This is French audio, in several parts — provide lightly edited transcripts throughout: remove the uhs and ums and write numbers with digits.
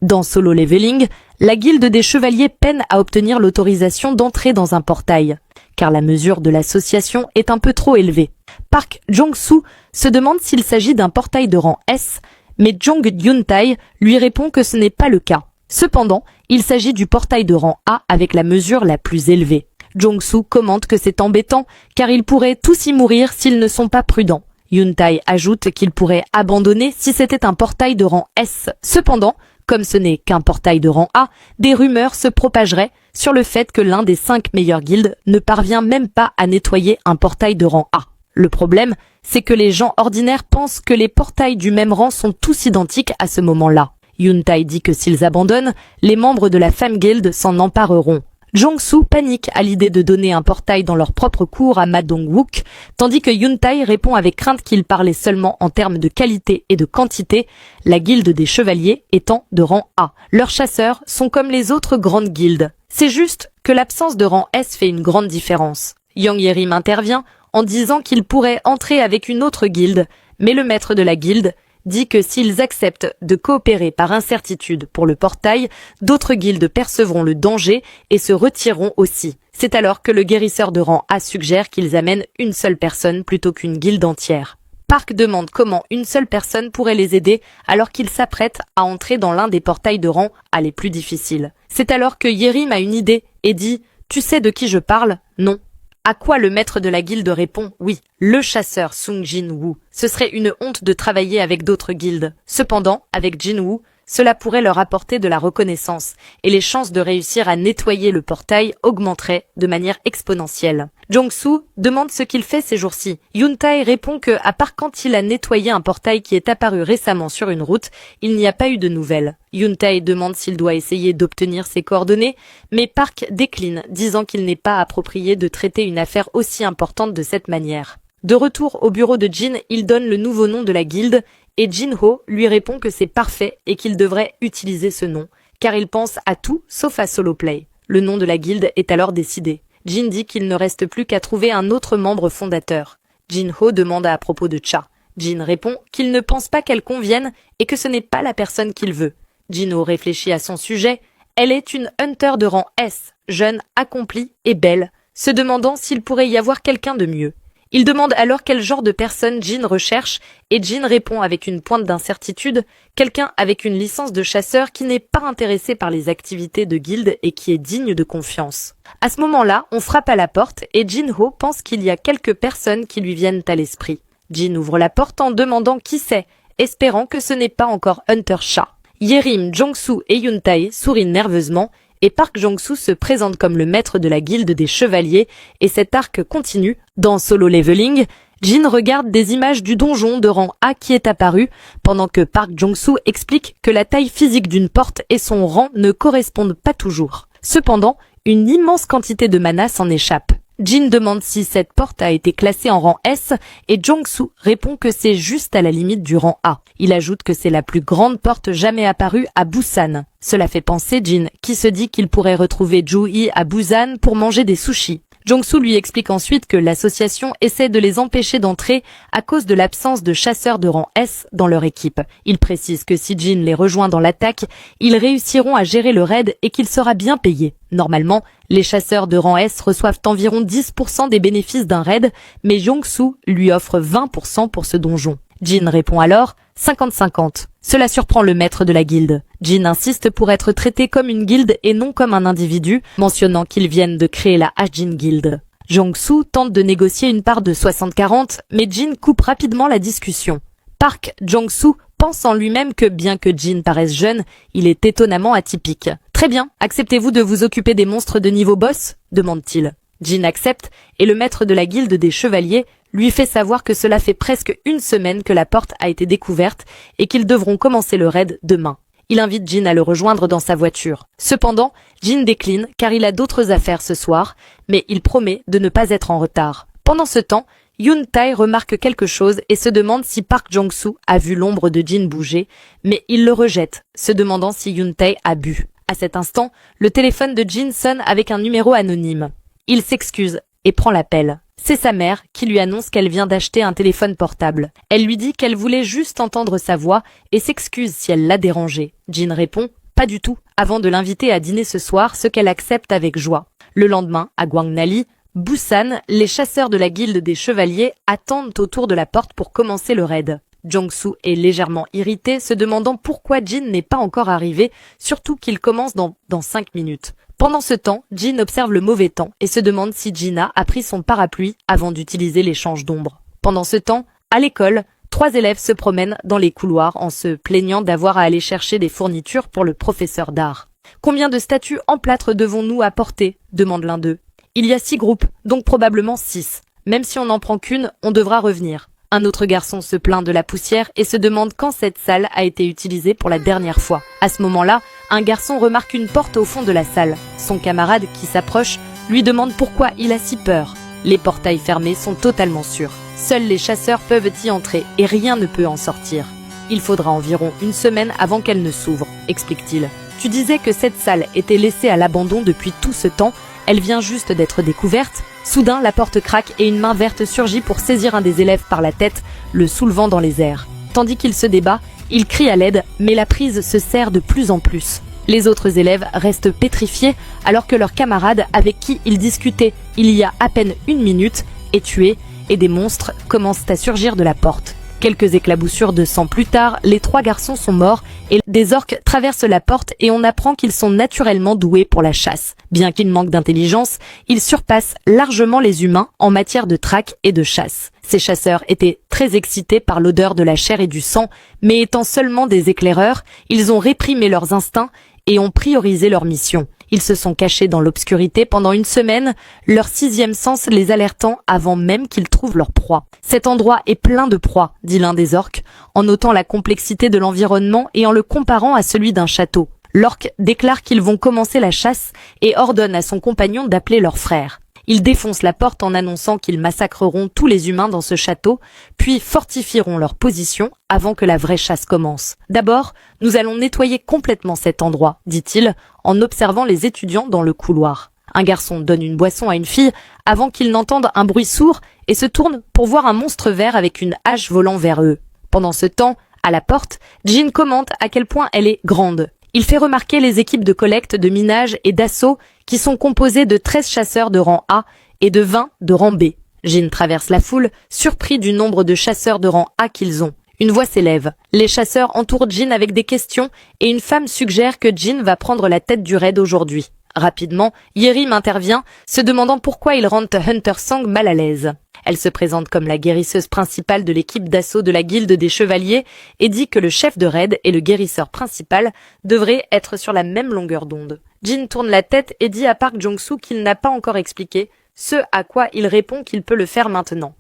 Dans Solo Leveling, la guilde des chevaliers peine à obtenir l'autorisation d'entrer dans un portail, car la mesure de l'association est un peu trop élevée. Park Jong-soo se demande s'il s'agit d'un portail de rang S, mais Jong Hyun-tae lui répond que ce n'est pas le cas. Cependant, il s'agit du portail de rang A avec la mesure la plus élevée. Jong-soo commente que c'est embêtant car ils pourraient tous y mourir s'ils ne sont pas prudents. Hyun-tae ajoute qu'il pourrait abandonner si c'était un portail de rang S. Cependant, comme ce n'est qu'un portail de rang A, des rumeurs se propageraient sur le fait que l'un des 5 meilleures guildes ne parvient même pas à nettoyer un portail de rang A. Le problème, c'est que les gens ordinaires pensent que les portails du même rang sont tous identiques à ce moment-là. Hyun-tae dit que s'ils abandonnent, les membres de la Femme Guild s'en empareront. Jong-soo panique à l'idée de donner un portail dans leur propre cour à Ma Dong-wook, tandis que Hyun-tae répond avec crainte qu'il parlait seulement en termes de qualité et de quantité, la guilde des chevaliers étant de rang A. Leurs chasseurs sont comme les autres grandes guildes. C'est juste que l'absence de rang S fait une grande différence. Yang Yerim intervient en disant qu'il pourrait entrer avec une autre guilde, mais le maître de la guilde dit que s'ils acceptent de coopérer par incertitude pour le portail, d'autres guildes percevront le danger et se retireront aussi. C'est alors que le guérisseur de rang A suggère qu'ils amènent une seule personne plutôt qu'une guilde entière. Park demande comment une seule personne pourrait les aider alors qu'ils s'apprêtent à entrer dans l'un des portails de rang A les plus difficiles. C'est alors que Yerim a une idée et dit « Tu sais de qui je parle ? Non ». À quoi le maître de la guilde répond « Oui, le chasseur Sung Jin-woo. Ce serait une honte de travailler avec d'autres guildes. Cependant, avec Jin-woo, cela pourrait leur apporter de la reconnaissance et les chances de réussir à nettoyer le portail augmenteraient de manière exponentielle. » Jong-soo demande ce qu'il fait ces jours-ci. Hyun-tae répond que, à part quand il a nettoyé un portail qui est apparu récemment sur une route, il n'y a pas eu de nouvelles. Hyun-tae demande s'il doit essayer d'obtenir ses coordonnées, mais Park décline, disant qu'il n'est pas approprié de traiter une affaire aussi importante de cette manière. De retour au bureau de Jin, il donne le nouveau nom de la guilde, et Jin-ho lui répond que c'est parfait et qu'il devrait utiliser ce nom, car il pense à tout sauf à solo play. Le nom de la guilde est alors décidé. Jin dit qu'il ne reste plus qu'à trouver un autre membre fondateur. Jin-ho demande à propos de Cha. Jin répond qu'il ne pense pas qu'elle convienne et que ce n'est pas la personne qu'il veut. Jin-ho réfléchit à son sujet. Elle est une hunter de rang S, jeune, accomplie et belle, se demandant s'il pourrait y avoir quelqu'un de mieux. Il demande alors quel genre de personne Jin recherche et Jin répond avec une pointe d'incertitude, quelqu'un avec une licence de chasseur qui n'est pas intéressé par les activités de guilde et qui est digne de confiance. À ce moment-là, on frappe à la porte et Jin-ho pense qu'il y a quelques personnes qui lui viennent à l'esprit. Jin ouvre la porte en demandant qui c'est, espérant que ce n'est pas encore Hunter Cha. Yerim, Jong-soo et Hyun-tae sourient nerveusement et Park Jong-soo se présente comme le maître de la guilde des chevaliers et cet arc continue. Dans Solo Leveling, Jin regarde des images du donjon de rang A qui est apparu, pendant que Park Jong-soo explique que la taille physique d'une porte et son rang ne correspondent pas toujours. Cependant, une immense quantité de mana s'en échappe. Jin demande si cette porte a été classée en rang S et Jong-soo répond que c'est juste à la limite du rang A. Il ajoute que c'est la plus grande porte jamais apparue à Busan. Cela fait penser Jin, qui se dit qu'il pourrait retrouver Ju-hee à Busan pour manger des sushis. Jong-soo lui explique ensuite que l'association essaie de les empêcher d'entrer à cause de l'absence de chasseurs de rang S dans leur équipe. Il précise que si Jin les rejoint dans l'attaque, ils réussiront à gérer le raid et qu'il sera bien payé. Normalement, les chasseurs de rang S reçoivent environ 10% des bénéfices d'un raid, mais Jong-soo lui offre 20% pour ce donjon. Jin répond alors 50-50. Cela surprend le maître de la guilde. Jin insiste pour être traité comme une guilde et non comme un individu, mentionnant qu'ils viennent de créer la Hajin Guild. Jong-soo tente de négocier une part de 60-40, mais Jin coupe rapidement la discussion. Park Jong-soo pense en lui-même que bien que Jin paraisse jeune, il est étonnamment atypique. « Très bien, acceptez-vous de vous occuper des monstres de niveau boss ?» demande-t-il. Jin accepte et le maître de la guilde des chevaliers lui fait savoir que cela fait presque une semaine que la porte a été découverte et qu'ils devront commencer le raid demain. Il invite Jin à le rejoindre dans sa voiture. Cependant, Jin décline car il a d'autres affaires ce soir, mais il promet de ne pas être en retard. Pendant ce temps, Hyun-tae remarque quelque chose et se demande si Park Jong-soo a vu l'ombre de Jin bouger, mais il le rejette, se demandant si Hyun-tae a bu. À cet instant, le téléphone de Jin sonne avec un numéro anonyme. Il s'excuse et prend l'appel. C'est sa mère qui lui annonce qu'elle vient d'acheter un téléphone portable. Elle lui dit qu'elle voulait juste entendre sa voix et s'excuse si elle l'a dérangé. Jin répond Pas du tout, avant de l'inviter à dîner ce soir, ce qu'elle accepte avec joie. Le lendemain, à Gwangnali, Busan, les chasseurs de la guilde des chevaliers attendent autour de la porte pour commencer le raid. Jong-soo est légèrement irrité, se demandant pourquoi Jin n'est pas encore arrivé, surtout qu'il commence dans 5 minutes. Pendant ce temps, Jin observe le mauvais temps et se demande si Jina a pris son parapluie avant d'utiliser l'échange d'ombre. Pendant ce temps, à l'école, 3 élèves se promènent dans les couloirs en se plaignant d'avoir à aller chercher des fournitures pour le professeur d'art. « Combien de statues en plâtre devons-nous apporter ?» demande l'un d'eux. « Il y a 6 groupes, donc probablement 6. Même si on n'en prend qu'une, on devra revenir. » Un autre garçon se plaint de la poussière et se demande quand cette salle a été utilisée pour la dernière fois. À ce moment-là, un garçon remarque une porte au fond de la salle. Son camarade, qui s'approche, lui demande pourquoi il a si peur. Les portails fermés sont totalement sûrs. Seuls les chasseurs peuvent y entrer et rien ne peut en sortir. Il faudra environ 1 semaine avant qu'elle ne s'ouvre, explique-t-il. Tu disais que cette salle était laissée à l'abandon depuis tout ce temps. Elle vient juste d'être découverte. Soudain, la porte craque et une main verte surgit pour saisir un des élèves par la tête, le soulevant dans les airs. Tandis qu'il se débat, il crie à l'aide, mais la prise se serre de plus en plus. Les autres élèves restent pétrifiés alors que leur camarade avec qui ils discutaient il y a à peine 1 minute est tué et des monstres commencent à surgir de la porte. Quelques éclaboussures de sang plus tard, les 3 garçons sont morts et des orques traversent la porte et on apprend qu'ils sont naturellement doués pour la chasse. Bien qu'ils manquent d'intelligence, ils surpassent largement les humains en matière de traque et de chasse. Ces chasseurs étaient très excités par l'odeur de la chair et du sang, mais étant seulement des éclaireurs, ils ont réprimé leurs instincts et ont priorisé leur mission. Ils se sont cachés dans l'obscurité pendant 1 semaine, leur 6e sens les alertant avant même qu'ils trouvent leur proie. Cet endroit est plein de proies, dit l'un des orques, en notant la complexité de l'environnement et en le comparant à celui d'un château. L'orque déclare qu'ils vont commencer la chasse et ordonne à son compagnon d'appeler leur frère. Ils défoncent la porte en annonçant qu'ils massacreront tous les humains dans ce château, puis fortifieront leur position avant que la vraie chasse commence. D'abord, nous allons nettoyer complètement cet endroit, dit-il, en observant les étudiants dans le couloir. Un garçon donne une boisson à une fille avant qu'ils n'entendent un bruit sourd et se tourne pour voir un monstre vert avec une hache volant vers eux. Pendant ce temps, à la porte, Jin commente à quel point elle est grande. Il fait remarquer les équipes de collecte, de minage et d'assaut qui sont composées de 13 chasseurs de rang A et de 20 de rang B. Jin traverse la foule, surpris du nombre de chasseurs de rang A qu'ils ont. Une voix s'élève. Les chasseurs entourent Jin avec des questions et une femme suggère que Jin va prendre la tête du raid aujourd'hui. Rapidement, Yerim intervient, se demandant pourquoi il rend Hunter Song mal à l'aise. Elle se présente comme la guérisseuse principale de l'équipe d'assaut de la guilde des chevaliers et dit que le chef de raid et le guérisseur principal devraient être sur la même longueur d'onde. Jin tourne la tête et dit à Park Jong-soo qu'il n'a pas encore expliqué, ce à quoi il répond qu'il peut le faire maintenant.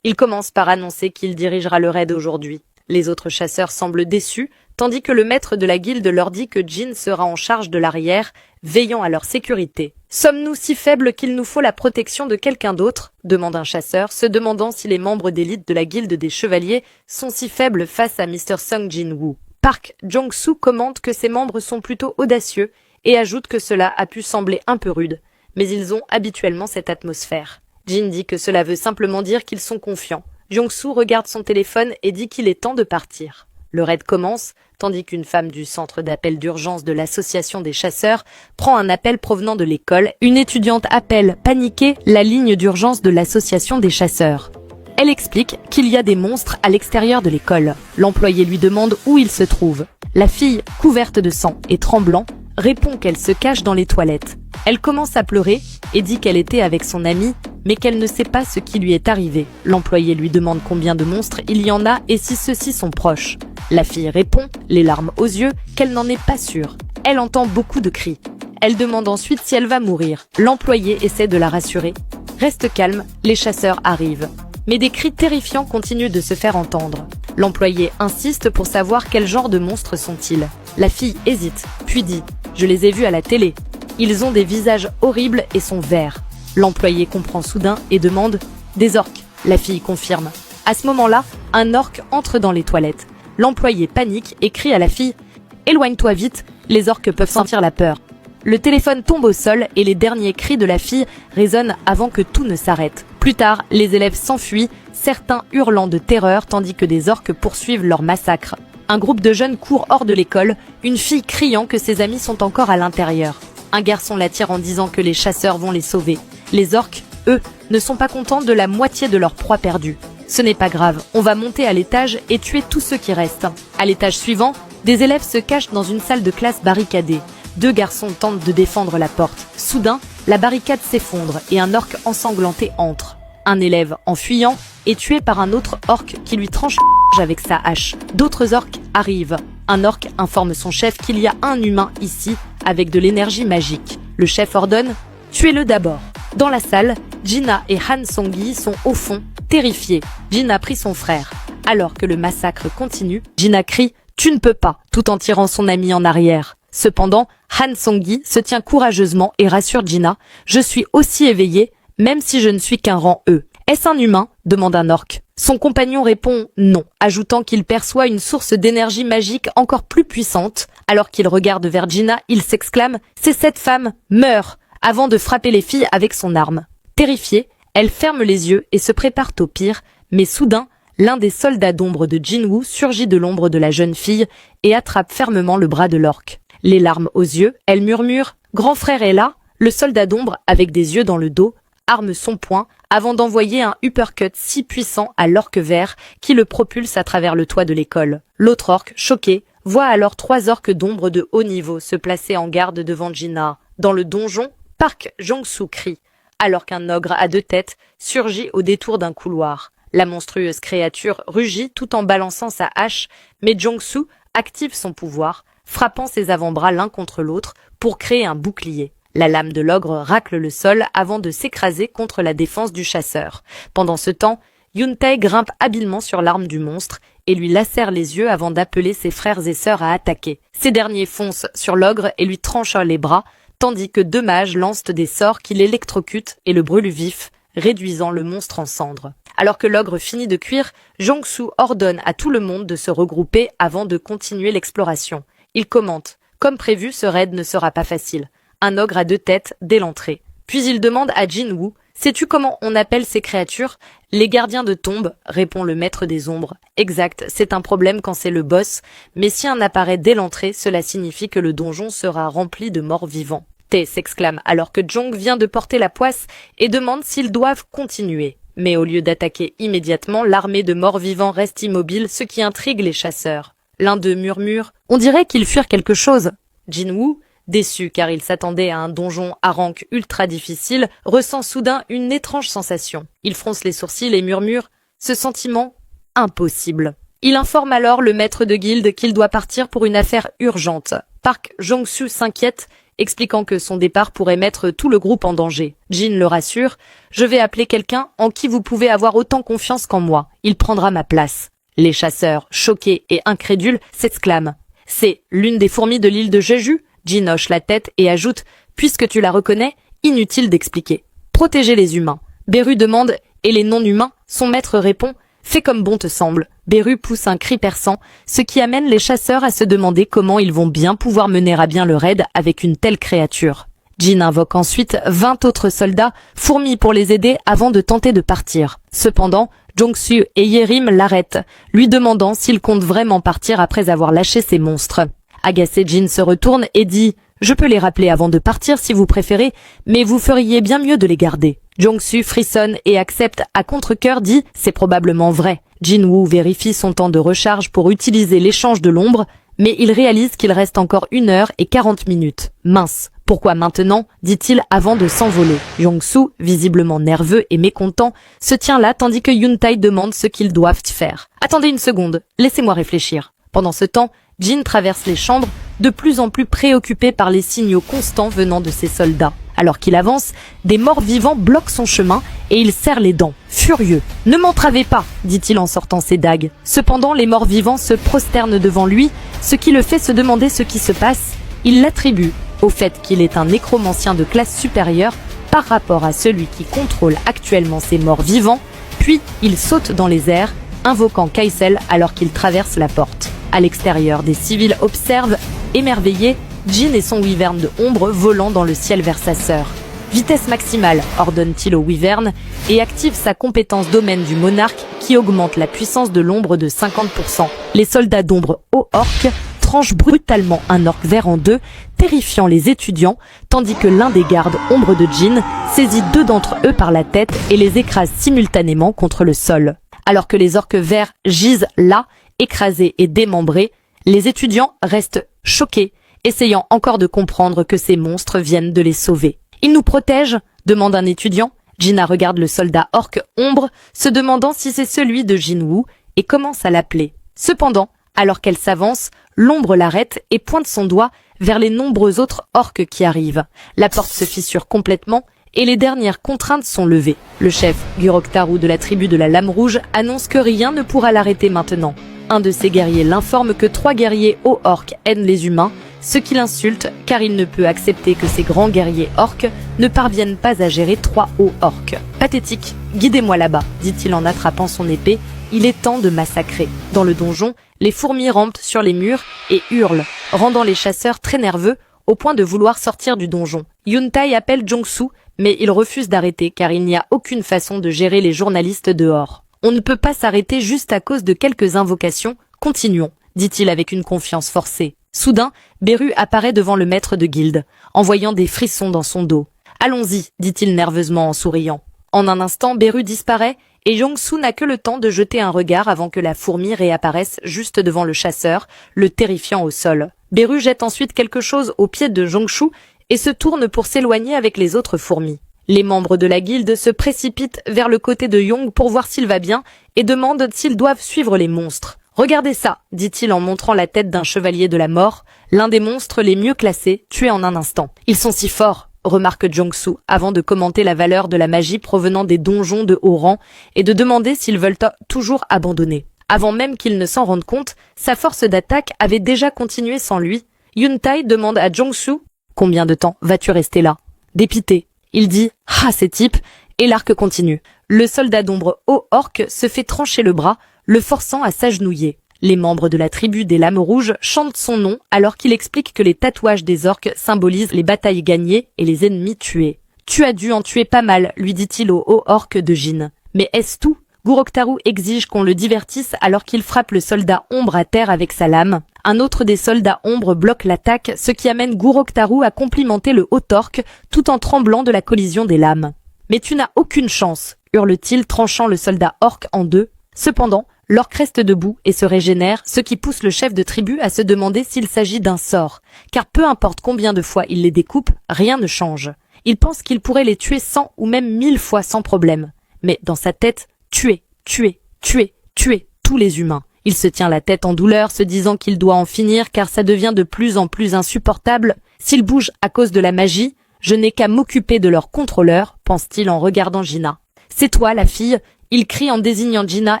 Il commence par annoncer qu'il dirigera le raid aujourd'hui. Les autres chasseurs semblent déçus, tandis que le maître de la guilde leur dit que Jin sera en charge de l'arrière, veillant à leur sécurité. « Sommes-nous si faibles qu'il nous faut la protection de quelqu'un d'autre ?» demande un chasseur, se demandant si les membres d'élite de la guilde des chevaliers sont si faibles face à Mr. Sung Jin-woo. Park Jong-soo commente que ses membres sont plutôt audacieux et ajoute que cela a pu sembler un peu rude, mais ils ont habituellement cette atmosphère. Jin dit que cela veut simplement dire qu'ils sont confiants. Jong-soo regarde son téléphone et dit qu'il est temps de partir. Le raid commence, tandis qu'une femme du centre d'appel d'urgence de l'association des chasseurs prend un appel provenant de l'école. Une étudiante appelle, paniquée, la ligne d'urgence de l'association des chasseurs. Elle explique qu'il y a des monstres à l'extérieur de l'école. L'employé lui demande où il se trouve. La fille, couverte de sang et tremblant, répond qu'elle se cache dans les toilettes. Elle commence à pleurer et dit qu'elle était avec son amie, mais qu'elle ne sait pas ce qui lui est arrivé. L'employé lui demande combien de monstres il y en a et si ceux-ci sont proches. La fille répond, les larmes aux yeux, qu'elle n'en est pas sûre. Elle entend beaucoup de cris. Elle demande ensuite si elle va mourir. L'employé essaie de la rassurer. Reste calme, les chasseurs arrivent. Mais des cris terrifiants continuent de se faire entendre. L'employé insiste pour savoir quel genre de monstres sont-ils. La fille hésite, puis dit « Je les ai vus à la télé. Ils ont des visages horribles et sont verts. » L'employé comprend soudain et demande « Des orques ?» La fille confirme. À ce moment-là, un orque entre dans les toilettes. L'employé panique et crie à la fille « Éloigne-toi vite, les orques peuvent sentir la peur. » Le téléphone tombe au sol et les derniers cris de la fille résonnent avant que tout ne s'arrête. Plus tard, les élèves s'enfuient, certains hurlant de terreur tandis que des orques poursuivent leur massacre. Un groupe de jeunes court hors de l'école, une fille criant que ses amis sont encore à l'intérieur. Un garçon l'attire en disant que les chasseurs vont les sauver. Les orques, eux, ne sont pas contents de la moitié de leur proie perdue. Ce n'est pas grave, on va monter à l'étage et tuer tous ceux qui restent. À l'étage suivant, des élèves se cachent dans une salle de classe barricadée. 2 garçons tentent de défendre la porte. Soudain, la barricade s'effondre et un orque ensanglanté entre. Un élève, en fuyant, est tué par un autre orque qui lui tranche avec sa hache. D'autres orques arrivent. Un orque informe son chef qu'il y a un humain ici avec de l'énergie magique. Le chef ordonne « Tuez-le d'abord ». Dans la salle, Gina et Han Song-gi sont au fond, terrifiés. Gina prie son frère. Alors que le massacre continue, Gina crie « Tu ne peux pas » tout en tirant son ami en arrière. Cependant, Han Song-gi se tient courageusement et rassure Gina « Je suis aussi éveillé, même si je ne suis qu'un rang E. » Est-ce un humain ? Demande un orque. Son compagnon répond non, ajoutant qu'il perçoit une source d'énergie magique encore plus puissante. Alors qu'il regarde vers Gina, il s'exclame « C'est cette femme, meurs !» avant de frapper les filles avec son arme. Terrifiée, elle ferme les yeux et se prépare au pire, mais soudain, l'un des soldats d'ombre de Jinwoo surgit de l'ombre de la jeune fille et attrape fermement le bras de l'orque. Les larmes aux yeux, elle murmure « Grand frère est là ?» Le soldat d'ombre, avec des yeux dans le dos, arme son poing avant d'envoyer un uppercut si puissant à l'orque vert qui le propulse à travers le toit de l'école. L'autre orque, choqué, voit alors 3 orques d'ombre de haut niveau se placer en garde devant Gina. Dans le donjon, Park Jong-soo crie, alors qu'un ogre à 2 têtes surgit au détour d'un couloir. La monstrueuse créature rugit tout en balançant sa hache, mais Jong-soo active son pouvoir, frappant ses avant-bras l'un contre l'autre pour créer un bouclier. La lame de l'ogre racle le sol avant de s'écraser contre la défense du chasseur. Pendant ce temps, Yoon-tae grimpe habilement sur l'arme du monstre et lui lacère les yeux avant d'appeler ses frères et sœurs à attaquer. Ces derniers foncent sur l'ogre et lui tranchent les bras, tandis que 2 mages lancent des sorts qui l'électrocutent et le brûlent vif, réduisant le monstre en cendres. Alors que l'ogre finit de cuire, Jong-soo ordonne à tout le monde de se regrouper avant de continuer l'exploration. Il commente « Comme prévu, ce raid ne sera pas facile. Un ogre à 2 têtes dès l'entrée. » Puis il demande à Jinwoo « Sais-tu comment on appelle ces créatures ?»« Les gardiens de tombe, répond le maître des ombres. Exact, c'est un problème quand c'est le boss, mais si un apparaît dès l'entrée, cela signifie que le donjon sera rempli de morts vivants. Tae s'exclame alors que Jong vient de porter la poisse et demande s'ils doivent continuer. Mais au lieu d'attaquer immédiatement, l'armée de morts vivants reste immobile, ce qui intrigue les chasseurs. L'un d'eux murmure « On dirait qu'ils fuirent quelque chose. » Jinwoo, déçu car il s'attendait à un donjon à rank ultra difficile, ressent soudain une étrange sensation. Il fronce les sourcils et murmure « Ce sentiment, impossible ». Il informe alors le maître de guilde qu'il doit partir pour une affaire urgente. Park Jong-soo s'inquiète, expliquant que son départ pourrait mettre tout le groupe en danger. Jin le rassure « Je vais appeler quelqu'un en qui vous pouvez avoir autant confiance qu'en moi. Il prendra ma place. » Les chasseurs, choqués et incrédules, s'exclament « C'est l'une des fourmis de l'île de Jeju ?» Jin hoche la tête et ajoute « Puisque tu la reconnais, inutile d'expliquer. Protégez les humains. » Beru demande « Et les non-humains ?» Son maître répond « Fais comme bon te semble. » Beru pousse un cri perçant, ce qui amène les chasseurs à se demander comment ils vont bien pouvoir mener à bien le raid avec une telle créature. Jin invoque ensuite 20 autres soldats, fourmis pour les aider avant de tenter de partir. Cependant, Jong-soo et Yerim l'arrêtent, lui demandant s'il compte vraiment partir après avoir lâché ces monstres. Agacé, Jin se retourne et dit « Je peux les rappeler avant de partir si vous préférez, mais vous feriez bien mieux de les garder. » Jong-soo frissonne et accepte à contre-cœur dit « C'est probablement vrai. » Jinwoo vérifie son temps de recharge pour utiliser l'échange de l'ombre, mais il réalise qu'il reste encore 1 heure et 40 minutes. Mince, pourquoi maintenant dit-il avant de s'envoler. Jong-soo, visiblement nerveux et mécontent, se tient là tandis que Yoon-tae demande ce qu'ils doivent faire. « Attendez une seconde, laissez-moi réfléchir. » Pendant ce temps, Jin traverse les chambres, de plus en plus préoccupé par les signaux constants venant de ses soldats. Alors qu'il avance, des morts vivants bloquent son chemin et il serre les dents, furieux. « Ne m'entravez pas !» dit-il en sortant ses dagues. Cependant, les morts vivants se prosternent devant lui, ce qui le fait se demander ce qui se passe. Il l'attribue au fait qu'il est un nécromancien de classe supérieure par rapport à celui qui contrôle actuellement ces morts vivants, puis il saute dans les airs, invoquant Kaisel alors qu'il traverse la porte. À l'extérieur, des civils observent, émerveillés, Jin et son wyvern de ombre volant dans le ciel vers sa sœur. Vitesse maximale, ordonne-t-il au Wyvern, et active sa compétence domaine du monarque qui augmente la puissance de l'ombre de 50%. Les soldats d'ombre haut orc tranchent brutalement un orc vert en deux, terrifiant les étudiants, tandis que l'un des gardes ombre de Jin saisit 2 d'entre eux par la tête et les écrase simultanément contre le sol. Alors que les orques verts gisent là, écrasés et démembrés, les étudiants restent choqués, essayant encore de comprendre que ces monstres viennent de les sauver. « Ils nous protègent ?» demande un étudiant. Gina regarde le soldat orc ombre, se demandant si c'est celui de Jinwoo, et commence à l'appeler. Cependant, alors qu'elle s'avance, l'ombre l'arrête et pointe son doigt vers les nombreux autres orques qui arrivent. La porte se fissure complètement et les dernières contraintes sont levées. Le chef, Guroktaru de la tribu de la Lame Rouge, annonce que rien ne pourra l'arrêter maintenant. Un de ses guerriers l'informe que 3 guerriers hauts orques aident les humains, ce qui l'insulte car il ne peut accepter que ces grands guerriers orques ne parviennent pas à gérer 3 hauts orques. Pathétique, guidez-moi là-bas, dit-il en attrapant son épée. Il est temps de massacrer. Dans le donjon, les fourmis rampent sur les murs et hurlent, rendant les chasseurs très nerveux au point de vouloir sortir du donjon. Yuntai appelle Jongsu, mais il refuse d'arrêter car il n'y a aucune façon de gérer les journalistes dehors. On ne peut pas s'arrêter juste à cause de quelques invocations. Continuons, dit-il avec une confiance forcée. Soudain, Beru apparaît devant le maître de guilde, envoyant des frissons dans son dos. Allons-y, dit-il nerveusement en souriant. En un instant, Beru disparaît et Jongsu n'a que le temps de jeter un regard avant que la fourmi réapparaisse juste devant le chasseur, le terrifiant au sol. Beru jette ensuite quelque chose au pied de Jongsu et se tourne pour s'éloigner avec les autres fourmis. Les membres de la guilde se précipitent vers le côté de Yong pour voir s'il va bien et demandent s'ils doivent suivre les monstres. « Regardez ça !» dit-il en montrant la tête d'un chevalier de la mort, l'un des monstres les mieux classés, tué en un instant. « Ils sont si forts !» remarque Jongsu, avant de commenter la valeur de la magie provenant des donjons de haut rang et de demander s'ils veulent toujours abandonner. Avant même qu'il ne s'en rende compte, sa force d'attaque avait déjà continué sans lui. Yuntai demande à Jongsu « Combien de temps vas-tu rester là ?» Dépité, il dit « Ah, ces types !» et l'arc continue. Le soldat d'ombre haut orc se fait trancher le bras, le forçant à s'agenouiller. Les membres de la tribu des Lames Rouges chantent son nom alors qu'il explique que les tatouages des orques symbolisent les batailles gagnées et les ennemis tués. « Tu as dû en tuer pas mal, lui dit-il au haut orc de Jin. Mais est-ce tout ? Guroktaru exige qu'on le divertisse alors qu'il frappe le soldat ombre à terre avec sa lame. Un autre des soldats ombre bloque l'attaque, ce qui amène Guroktaru à complimenter le haut orc tout en tremblant de la collision des lames. « Mais tu n'as aucune chance !» hurle-t-il, tranchant le soldat orc en deux. Cependant, l'orc reste debout et se régénère, ce qui pousse le chef de tribu à se demander s'il s'agit d'un sort, car peu importe combien de fois il les découpe, rien ne change. Il pense qu'il pourrait les tuer 100 ou même 1000 fois sans problème. Mais dans sa tête, tuer, tuer, tuer, tuer tous les humains. Il se tient la tête en douleur, se disant qu'il doit en finir car ça devient de plus en plus insupportable. S'ils bougent à cause de la magie, je n'ai qu'à m'occuper de leur contrôleur, pense-t-il en regardant Gina. C'est toi, la fille, il crie en désignant Gina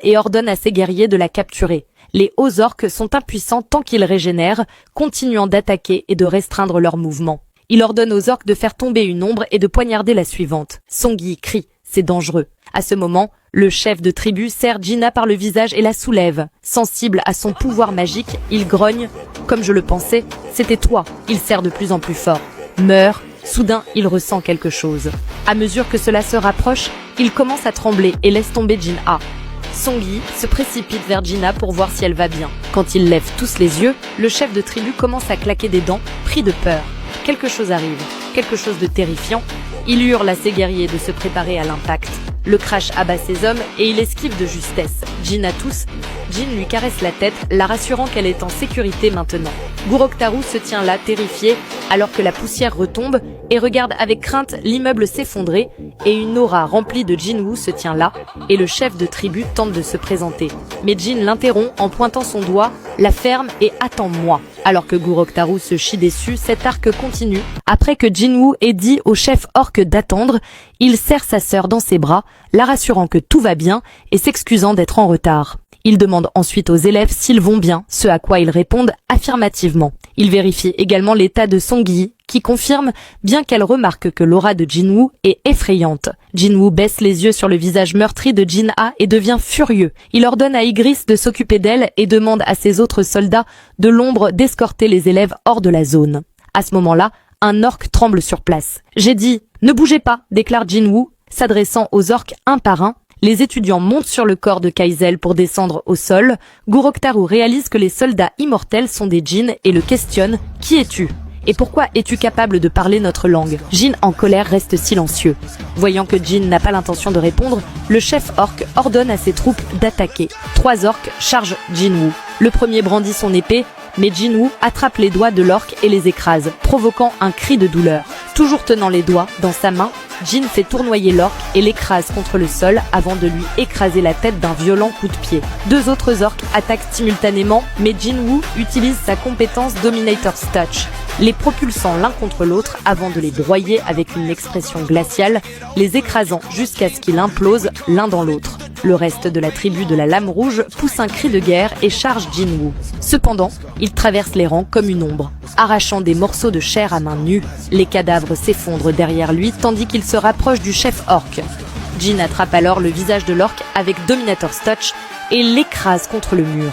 et ordonne à ses guerriers de la capturer. Les hauts orques sont impuissants tant qu'ils régénèrent, continuant d'attaquer et de restreindre leurs mouvements. Il ordonne aux orques de faire tomber une ombre et de poignarder la suivante. Songyi crie, c'est dangereux. À ce moment, le chef de tribu serre Gina par le visage et la soulève. Sensible à son pouvoir magique, il grogne. Comme je le pensais, c'était toi. Il serre de plus en plus fort. Meurs. Soudain, il ressent quelque chose. À mesure que cela se rapproche, il commence à trembler et laisse tomber Jin-A. Songyi se précipite vers Gina pour voir si elle va bien. Quand ils lèvent tous les yeux, le chef de tribu commence à claquer des dents, pris de peur. Quelque chose arrive, quelque chose de terrifiant. Il hurle à ses guerriers de se préparer à l'impact. Le crash abat ses hommes et il esquive de justesse. Jin tousse. Jin lui caresse la tête, la rassurant qu'elle est en sécurité maintenant. Guroktaru se tient là, terrifié, alors que la poussière retombe et regarde avec crainte l'immeuble s'effondrer et une aura remplie de Jinwoo se tient là et le chef de tribu tente de se présenter. Mais Jin l'interrompt en pointant son doigt, la ferme et attends-moi. Alors que Guroktaru se chie déçu, cet arc continue. Après que Jinwoo ait dit au chef orc d'attendre, il serre sa sœur dans ses bras, la rassurant que tout va bien et s'excusant d'être en retard. Il demande ensuite aux élèves s'ils vont bien, ce à quoi ils répondent affirmativement. Il vérifie également l'état de Songyi, qui confirme, bien qu'elle remarque que l'aura de Jinwoo est effrayante. Jinwoo baisse les yeux sur le visage meurtri de Jin-A et devient furieux. Il ordonne à Igris de s'occuper d'elle et demande à ses autres soldats de l'ombre d'escorter les élèves hors de la zone. À ce moment-là, un orc tremble sur place. J'ai dit, ne bougez pas, déclare Jinwoo, s'adressant aux orques un par un. Les étudiants montent sur le corps de Kaizel pour descendre au sol. Guroktaru réalise que les soldats immortels sont des djinns et le questionne. Qui es-tu ? Et pourquoi es-tu capable de parler notre langue ? Jin en colère reste silencieux. Voyant que Jin n'a pas l'intention de répondre, le chef orc ordonne à ses troupes d'attaquer. 3 orques chargent Jinwoo. Le premier brandit son épée, mais Jinwoo attrape les doigts de l'orc et les écrase, provoquant un cri de douleur. Toujours tenant les doigts dans sa main, Jin fait tournoyer l'orc et l'écrase contre le sol avant de lui écraser la tête d'un violent coup de pied. 2 autres orques attaquent simultanément, mais Jinwoo utilise sa compétence Dominator's Touch, les propulsant l'un contre l'autre avant de les broyer avec une expression glaciale, les écrasant jusqu'à ce qu'ils implosent l'un dans l'autre. Le reste de la tribu de la Lame Rouge pousse un cri de guerre et charge Jinwoo. Cependant, il traverse les rangs comme une ombre. Arrachant des morceaux de chair à main nue, les cadavres s'effondrent derrière lui tandis qu'il se rapproche du chef orc. Jin attrape alors le visage de l'orc avec Dominator's Touch et l'écrase contre le mur.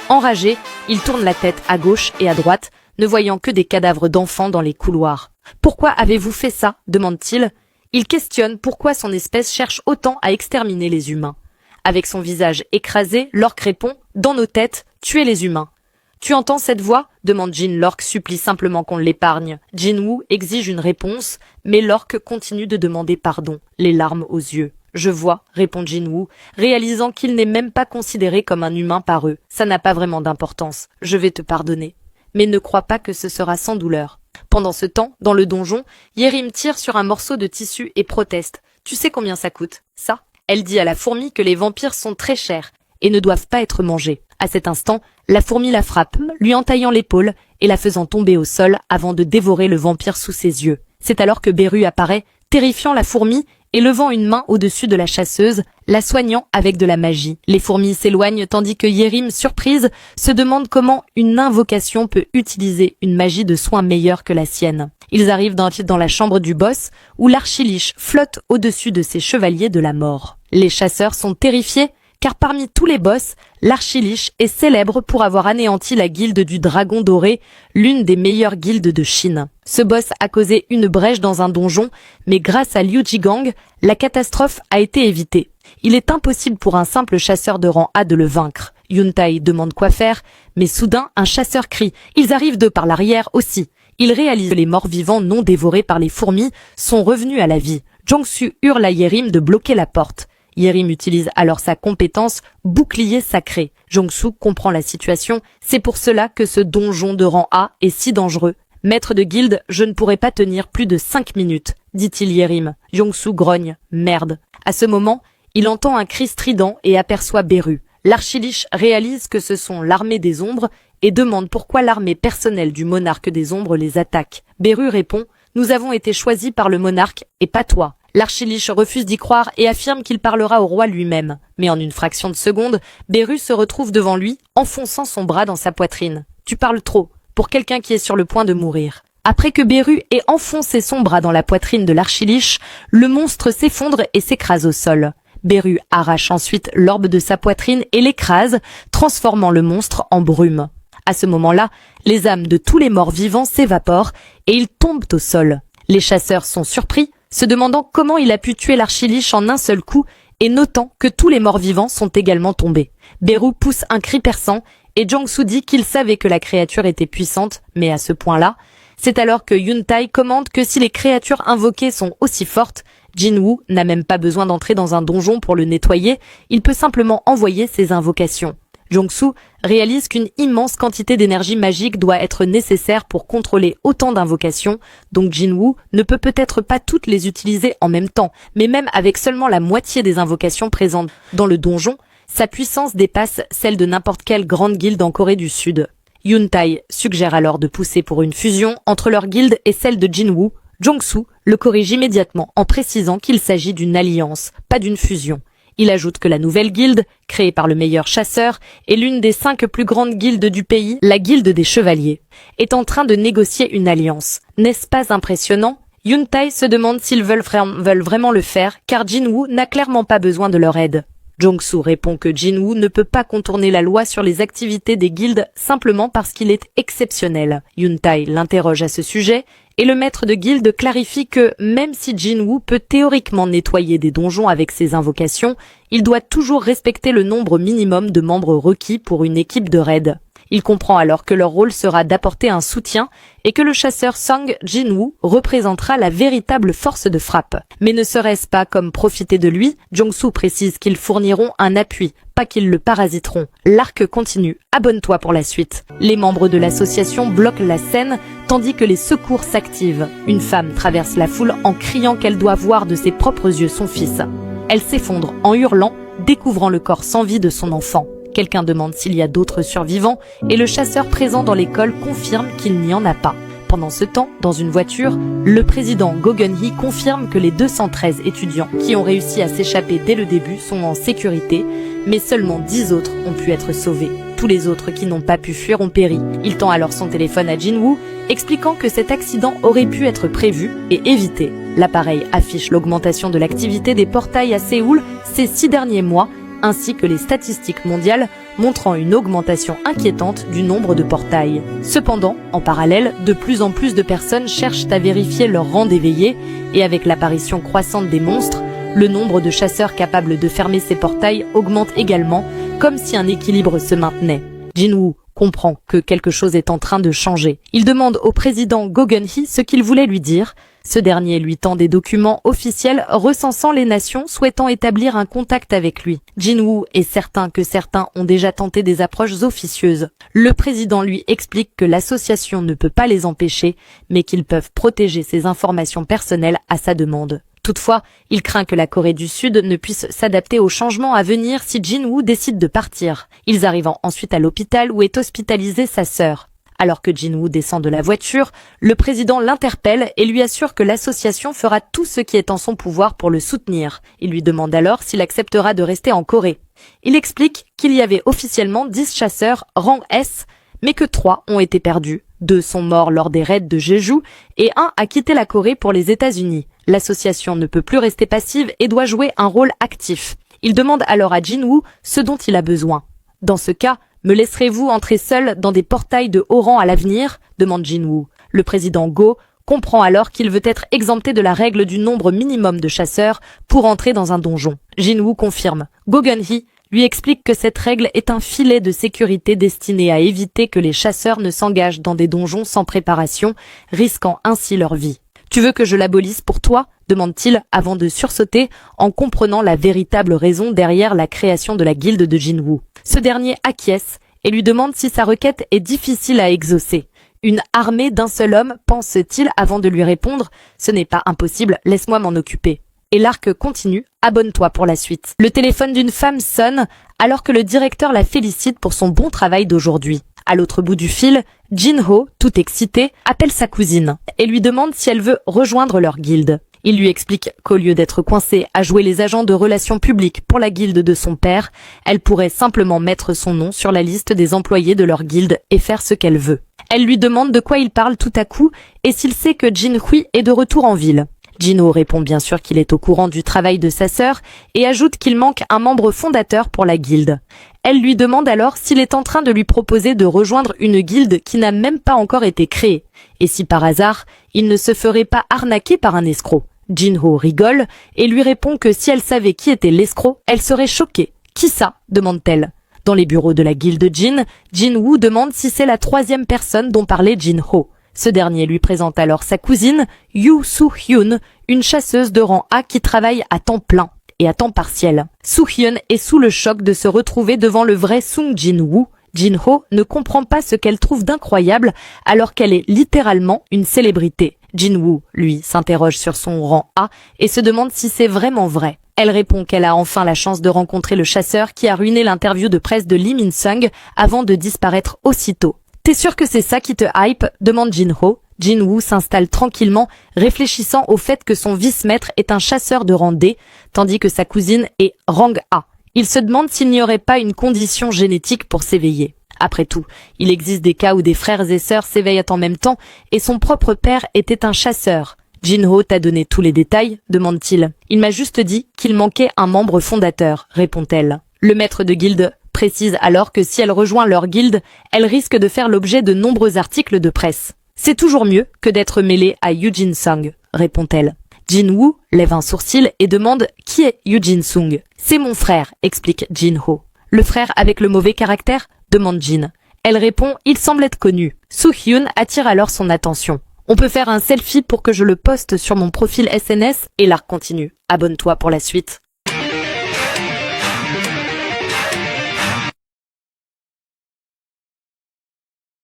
Enragé, il tourne la tête à gauche et à droite, ne voyant que des cadavres d'enfants dans les couloirs. « Pourquoi avez-vous fait ça ?» demande-t-il. Il questionne pourquoi son espèce cherche autant à exterminer les humains. Avec son visage écrasé, l'orc répond « Dans nos têtes, tuez les humains ». « Tu entends cette voix ?» demande Jin. L'orc supplie simplement qu'on l'épargne. Jinwoo exige une réponse, mais l'orc continue de demander pardon, les larmes aux yeux. « Je vois », répond Jinwoo, réalisant qu'il n'est même pas considéré comme un humain par eux. « Ça n'a pas vraiment d'importance, je vais te pardonner. Mais ne crois pas que ce sera sans douleur. » Pendant ce temps, dans le donjon, Yerim tire sur un morceau de tissu et proteste. « Tu sais combien ça coûte, ça ?» Elle dit à la fourmi que les vampires sont très chers et ne doivent pas être mangés. À cet instant, la fourmi la frappe, lui entaillant l'épaule et la faisant tomber au sol avant de dévorer le vampire sous ses yeux. C'est alors que Beru apparaît, terrifiant la fourmi et levant une main au-dessus de la chasseuse, la soignant avec de la magie. Les fourmis s'éloignent tandis que Yerim, surprise, se demande comment une invocation peut utiliser une magie de soin meilleure que la sienne. Ils arrivent dans la chambre du boss, où l'archiliche flotte au-dessus de ses chevaliers de la mort. Les chasseurs sont terrifiés, car parmi tous les boss, l'archiliche est célèbre pour avoir anéanti la guilde du Dragon Doré, l'une des meilleures guildes de Chine. Ce boss a causé une brèche dans un donjon, mais grâce à Liu Jigang, la catastrophe a été évitée. Il est impossible pour un simple chasseur de rang A de le vaincre. Yuntai demande quoi faire, mais soudain, un chasseur crie « Ils arrivent d'eux par l'arrière aussi !» Il réalise que les morts vivants non dévorés par les fourmis sont revenus à la vie. Jongsu hurle à Yerim de bloquer la porte. Yerim utilise alors sa compétence bouclier sacré. Jongsu comprend la situation, c'est pour cela que ce donjon de rang A est si dangereux. Maître de guilde, je ne pourrai pas tenir plus de 5 minutes, dit-il Yerim. Jongsu grogne, merde. À ce moment, il entend un cri strident et aperçoit Beru. L'archiliche réalise que ce sont l'armée des ombres et demande pourquoi l'armée personnelle du monarque des ombres les attaque. Beru répond, nous avons été choisis par le monarque et pas toi. L'archiliche refuse d'y croire et affirme qu'il parlera au roi lui-même. Mais en une fraction de seconde, Beru se retrouve devant lui, enfonçant son bras dans sa poitrine. Tu parles trop, pour quelqu'un qui est sur le point de mourir. Après que Beru ait enfoncé son bras dans la poitrine de l'archiliche, le monstre s'effondre et s'écrase au sol. Beru arrache ensuite l'orbe de sa poitrine et l'écrase, transformant le monstre en brume. À ce moment-là, les âmes de tous les morts vivants s'évaporent et ils tombent au sol. Les chasseurs sont surpris, se demandant comment il a pu tuer l'archiliche en un seul coup et notant que tous les morts vivants sont également tombés. Beru pousse un cri perçant et Jongsu dit qu'il savait que la créature était puissante, mais à ce point-là, c'est alors que Yuntai commande que si les créatures invoquées sont aussi fortes, Jinwoo n'a même pas besoin d'entrer dans un donjon pour le nettoyer, il peut simplement envoyer ses invocations. Jongsu réalise qu'une immense quantité d'énergie magique doit être nécessaire pour contrôler autant d'invocations, donc Jinwoo ne peut peut-être pas toutes les utiliser en même temps, mais même avec seulement la moitié des invocations présentes dans le donjon, sa puissance dépasse celle de n'importe quelle grande guilde en Corée du Sud. Yuntai suggère alors de pousser pour une fusion entre leur guilde et celle de Jinwoo. Jongsu le corrige immédiatement en précisant qu'il s'agit d'une alliance, pas d'une fusion. Il ajoute que la nouvelle guilde, créée par le meilleur chasseur, est l'une des 5 plus grandes guildes du pays, la guilde des chevaliers, est en train de négocier une alliance. N'est-ce pas impressionnant ? Yuntai se demande s'ils veulent vraiment le faire, car Jinwoo n'a clairement pas besoin de leur aide. Jong-soo répond que Jin-woo ne peut pas contourner la loi sur les activités des guildes simplement parce qu'il est exceptionnel. Yoon-tae l'interroge à ce sujet et le maître de guilde clarifie que même si Jin-woo peut théoriquement nettoyer des donjons avec ses invocations, il doit toujours respecter le nombre minimum de membres requis pour une équipe de raid. Il comprend alors que leur rôle sera d'apporter un soutien et que le chasseur Song Jin-woo représentera la véritable force de frappe. Mais ne serait-ce pas comme profiter de lui? Jong-soo précise qu'ils fourniront un appui, pas qu'ils le parasiteront. L'arc continue. Abonne-toi pour la suite. Les membres de l'association bloquent la scène tandis que les secours s'activent. Une femme traverse la foule en criant qu'elle doit voir de ses propres yeux son fils. Elle s'effondre en hurlant, découvrant le corps sans vie de son enfant. Quelqu'un demande s'il y a d'autres survivants et le chasseur présent dans l'école confirme qu'il n'y en a pas. Pendant ce temps, dans une voiture, le président Go Gun-hee confirme que les 213 étudiants qui ont réussi à s'échapper dès le début sont en sécurité, mais seulement 10 autres ont pu être sauvés. Tous les autres qui n'ont pas pu fuir ont péri. Il tend alors son téléphone à Jin-woo, expliquant que cet accident aurait pu être prévu et évité. L'appareil affiche l'augmentation de l'activité des portails à Séoul ces 6 derniers mois, ainsi que les statistiques mondiales montrant une augmentation inquiétante du nombre de portails. Cependant, en parallèle, de plus en plus de personnes cherchent à vérifier leur rang d'éveillés et avec l'apparition croissante des monstres, le nombre de chasseurs capables de fermer ces portails augmente également, comme si un équilibre se maintenait. Jin-woo comprend que quelque chose est en train de changer. Il demande au président Go Gun-hee ce qu'il voulait lui dire. Ce dernier lui tend des documents officiels recensant les nations souhaitant établir un contact avec lui. Jin-woo est certain que certains ont déjà tenté des approches officieuses. Le président lui explique que l'association ne peut pas les empêcher, mais qu'ils peuvent protéger ses informations personnelles à sa demande. Toutefois, il craint que la Corée du Sud ne puisse s'adapter aux changements à venir si Jin-woo décide de partir. Ils arrivent ensuite à l'hôpital où est hospitalisée sa sœur. Alors que Jin-woo descend de la voiture, le président l'interpelle et lui assure que l'association fera tout ce qui est en son pouvoir pour le soutenir. Il lui demande alors s'il acceptera de rester en Corée. Il explique qu'il y avait officiellement 10 chasseurs rang S, mais que 3 ont été perdus. 2 sont morts lors des raids de Jeju et 1 a quitté la Corée pour les États-Unis. L'association ne peut plus rester passive et doit jouer un rôle actif. Il demande alors à Jin-woo ce dont il a besoin. Dans ce cas, me laisserez-vous entrer seul dans des portails de haut rang à l'avenir? Demande Jin-woo. Le président Go comprend alors qu'il veut être exempté de la règle du nombre minimum de chasseurs pour entrer dans un donjon. Jin-woo confirme. Go Gun-hee lui explique que cette règle est un filet de sécurité destiné à éviter que les chasseurs ne s'engagent dans des donjons sans préparation, risquant ainsi leur vie. Tu veux que je l'abolisse pour toi? Demande-t-il avant de sursauter en comprenant la véritable raison derrière la création de la guilde de Jin-woo. Ce dernier acquiesce et lui demande si sa requête est difficile à exaucer. Une armée d'un seul homme, pense-t-il avant de lui répondre « Ce n'est pas impossible, laisse-moi m'en occuper ». Et l'arc continue, abonne-toi pour la suite. Le téléphone d'une femme sonne alors que le directeur la félicite pour son bon travail d'aujourd'hui. À l'autre bout du fil, Jin-ho, tout excité, appelle sa cousine et lui demande si elle veut rejoindre leur guilde. Il lui explique qu'au lieu d'être coincée à jouer les agents de relations publiques pour la guilde de son père, elle pourrait simplement mettre son nom sur la liste des employés de leur guilde et faire ce qu'elle veut. Elle lui demande de quoi il parle tout à coup et s'il sait que Jin-hui est de retour en ville. Jin-ho répond bien sûr qu'il est au courant du travail de sa sœur et ajoute qu'il manque un membre fondateur pour la guilde. Elle lui demande alors s'il est en train de lui proposer de rejoindre une guilde qui n'a même pas encore été créée, et si par hasard, il ne se ferait pas arnaquer par un escroc. Jin-ho rigole et lui répond que si elle savait qui était l'escroc, elle serait choquée. « Qui ça ?» demande-t-elle. Dans les bureaux de la guilde Jin, Jin-woo demande si c'est la 3e personne dont parlait Jin-ho. Ce dernier lui présente alors sa cousine, Yoo Soo-hyun, une chasseuse de rang A qui travaille à temps plein et à temps partiel. Soo-hyun est sous le choc de se retrouver devant le vrai Sung Jin-woo. Jin-ho ne comprend pas ce qu'elle trouve d'incroyable alors qu'elle est littéralement une célébrité. Jin-woo, lui, s'interroge sur son rang A et se demande si c'est vraiment vrai. Elle répond qu'elle a enfin la chance de rencontrer le chasseur qui a ruiné l'interview de presse de Lee Min-sung avant de disparaître aussitôt. « T'es sûr que c'est ça qui te hype ?» demande Jin-ho. Jin-woo s'installe tranquillement, réfléchissant au fait que son vice-maître est un chasseur de rang D, tandis que sa cousine est rang A. Il se demande s'il n'y aurait pas une condition génétique pour s'éveiller. Après tout, il existe des cas où des frères et sœurs s'éveillent en même temps et son propre père était un chasseur. Jin-ho t'a donné tous les détails, demande-t-il. Il m'a juste dit qu'il manquait un membre fondateur, répond-elle. Le maître de guilde précise alors que si elle rejoint leur guilde, elle risque de faire l'objet de nombreux articles de presse. C'est toujours mieux que d'être mêlée à Yujin Sung, répond-elle. Jin-woo lève un sourcil et demande qui est Yujin Sung. C'est mon frère, explique Jin-ho. Le frère avec le mauvais caractère, demande Jin. Elle répond, il semble être connu. Soo-hyun attire alors son attention. On peut faire un selfie pour que je le poste sur mon profil SNS et l'arc continue. Abonne-toi pour la suite.